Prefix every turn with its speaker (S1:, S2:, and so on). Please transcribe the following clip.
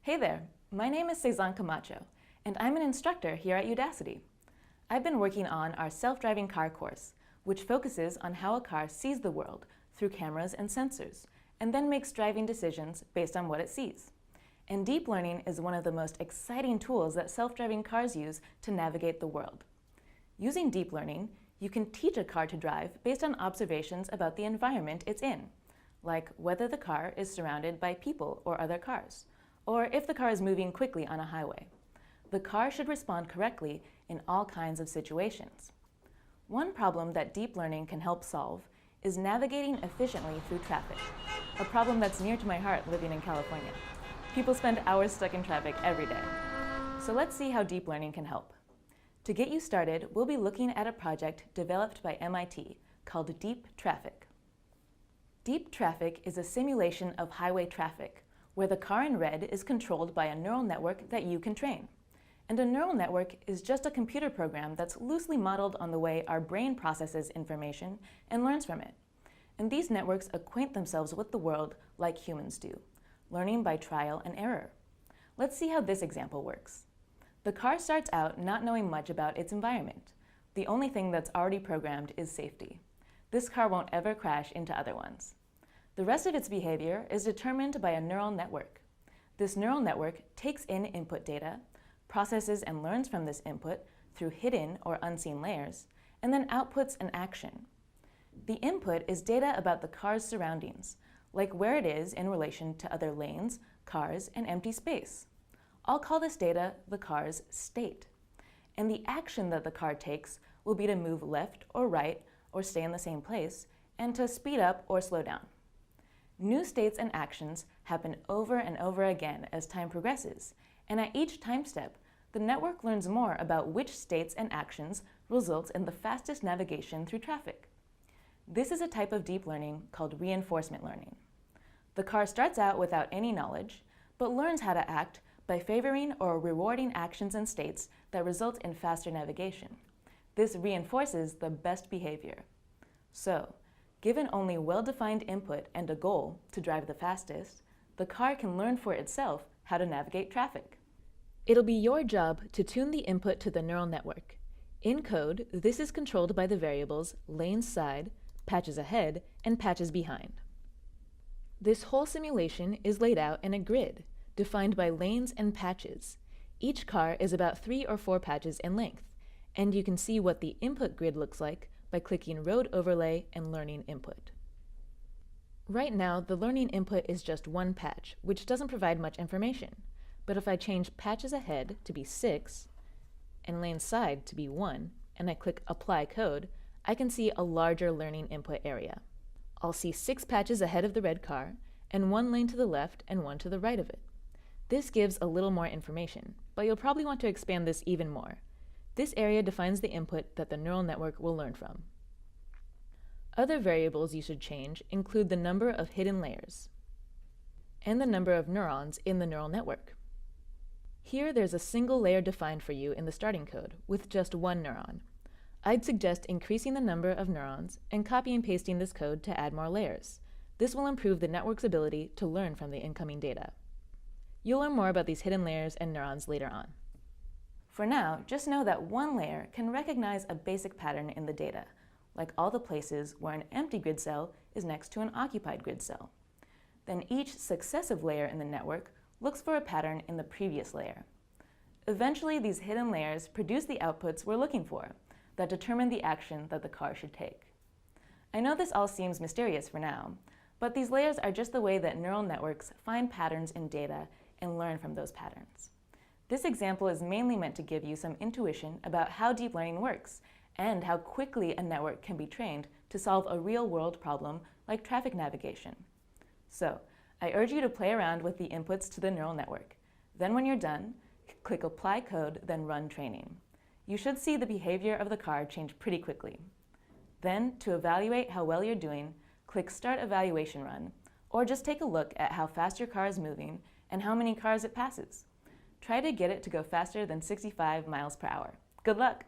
S1: Hey there, my name is Cezanne Camacho, and I'm an instructor here at Udacity. I've been working on our self-driving car course, which focuses on how a car sees the world through cameras and sensors, and then makes driving decisions based on what it sees. And deep learning is one of the most exciting tools that self-driving cars use to navigate the world. Using deep learning, you can teach a car to drive based on observations about the environment it's in, like whether the car is surrounded by people or other cars, or if the car is moving quickly on a highway. The car should respond correctly in all kinds of situations. One problem that deep learning can help solve is navigating efficiently through traffic, a problem that's near to my heart living in California. People spend hours stuck in traffic every day. So let's see how deep learning can help. To get you started, we'll be looking at a project developed by MIT called Deep Traffic. Deep Traffic is a simulation of highway traffic, where the car in red is controlled by a neural network that you can train. And a neural network is just a computer program that's loosely modeled on the way our brain processes information and learns from it. And these networks acquaint themselves with the world like humans do, learning by trial and error. Let's see how this example works. The car starts out not knowing much about its environment. The only thing that's already programmed is safety. This car won't ever crash into other ones. The rest of its behavior is determined by a neural network. This neural network takes in input data, processes and learns from this input through hidden or unseen layers, and then outputs an action. The input is data about the car's surroundings, like where it is in relation to other lanes, cars, and empty space. I'll call this data the car's state. And the action that the car takes will be to move left or right or stay in the same place, and to speed up or slow down. New states and actions happen over and over again as time progresses, and at each time step, the network learns more about which states and actions results in the fastest navigation through traffic. This is a type of deep learning called reinforcement learning. The car starts out without any knowledge, but learns how to act by favoring or rewarding actions and states that result in faster navigation. This reinforces the best behavior. So, given only well-defined input and a goal to drive the fastest, the car can learn for itself how to navigate traffic. It'll be your job to tune the input to the neural network. In code, this is controlled by the variables lanes side, patches ahead, and patches behind. This whole simulation is laid out in a grid, defined by lanes and patches. Each car is about 3 or 4 patches in length, and you can see what the input grid looks like by clicking Road Overlay and Learning Input. Right now, the learning input is just one patch, which doesn't provide much information. But if I change patches ahead to be 6 and lane side to be 1, and I click Apply Code, I can see a larger learning input area. I'll see 6 patches ahead of the red car, and 1 lane to the left and 1 to the right of it. This gives a little more information, but you'll probably want to expand this even more. This area defines the input that the neural network will learn from. Other variables you should change include the number of hidden layers and the number of neurons in the neural network. Here there's a single layer defined for you in the starting code with just 1 neuron. I'd suggest increasing the number of neurons and copy and pasting this code to add more layers. This will improve the network's ability to learn from the incoming data. You'll learn more about these hidden layers and neurons later on. For now, just know that one layer can recognize a basic pattern in the data, like all the places where an empty grid cell is next to an occupied grid cell. Then each successive layer in the network looks for a pattern in the previous layer. Eventually, these hidden layers produce the outputs we're looking for that determine the action that the car should take. I know this all seems mysterious for now, but these layers are just the way that neural networks find patterns in data and learn from those patterns. This example is mainly meant to give you some intuition about how deep learning works and how quickly a network can be trained to solve a real-world problem like traffic navigation. So, I urge you to play around with the inputs to the neural network. Then when you're done, click Apply Code, then Run Training. You should see the behavior of the car change pretty quickly. Then, to evaluate how well you're doing, click Start Evaluation Run, or just take a look at how fast your car is moving and how many cars it passes. Try to get it to go faster than 65 miles per hour. Good luck!